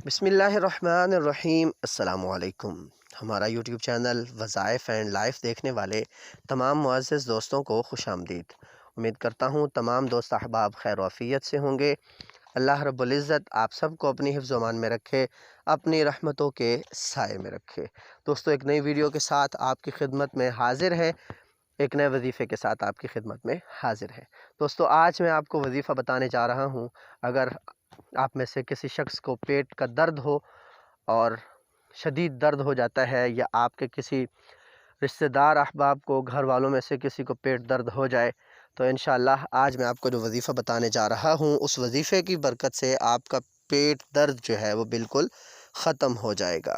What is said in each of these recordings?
بسم اللہ الرحمن الرحیم۔ السلام علیکم۔ ہمارا یوٹیوب چینل وظائف اینڈ لائف دیکھنے والے تمام معزز دوستوں کو خوش آمدید۔ امید کرتا ہوں تمام دوست احباب خیر و عافیت سے ہوں گے۔ اللہ رب العزت آپ سب کو اپنی حفظ و امان میں رکھے، اپنی رحمتوں کے سائے میں رکھے۔ دوستو، ایک نئی ویڈیو کے ساتھ آپ کی خدمت میں حاضر ہے، ایک نئے وظیفے کے ساتھ آپ کی خدمت میں حاضر ہے۔ دوستو، آج میں آپ کو وظیفہ بتانے جا رہا ہوں۔ اگر آپ میں سے کسی شخص کو پیٹ کا درد ہو اور شدید درد ہو جاتا ہے، یا آپ کے کسی رشتہ دار احباب کو، گھر والوں میں سے کسی کو پیٹ درد ہو جائے، تو انشاءاللہ آج میں آپ کو جو وظیفہ بتانے جا رہا ہوں، اس وظیفے کی برکت سے آپ کا پیٹ درد جو ہے وہ بالکل ختم ہو جائے گا۔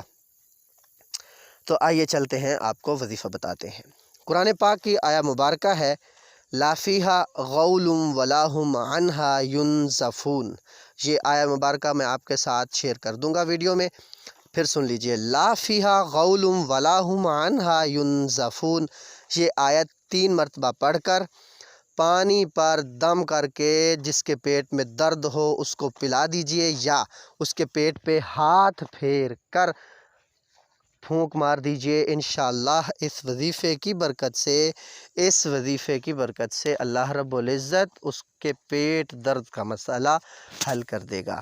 تو آئیے چلتے ہیں، آپ کو وظیفہ بتاتے ہیں۔ قرآن پاک کی آیہ مبارکہ ہے، لا فیہا غول ولا ہم عنہا ینزفون۔ یہ آیہ مبارکہ میں آپ کے ساتھ شیئر کر دوں گا ویڈیو میں، پھر سن لیجئے۔ لا فیہا غول ولا ہم عنہا ینزفون، یہ آیت 3 مرتبہ پڑھ کر پانی پر دم کر کے جس کے پیٹ میں درد ہو اس کو پلا دیجئے، یا اس کے پیٹ پہ ہاتھ پھیر کر پھونک مار دیجئے۔ انشاءاللہ اس وظیفے کی برکت سے اللہ رب العزت اس کے پیٹ درد کا مسئلہ حل کر دے گا۔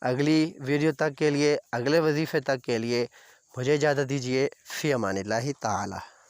اگلی ویڈیو تک کے لیے، اگلے وظیفے تک کے لیے مجھے اجازت دیجئے۔ فی امان اللہ تعالی۔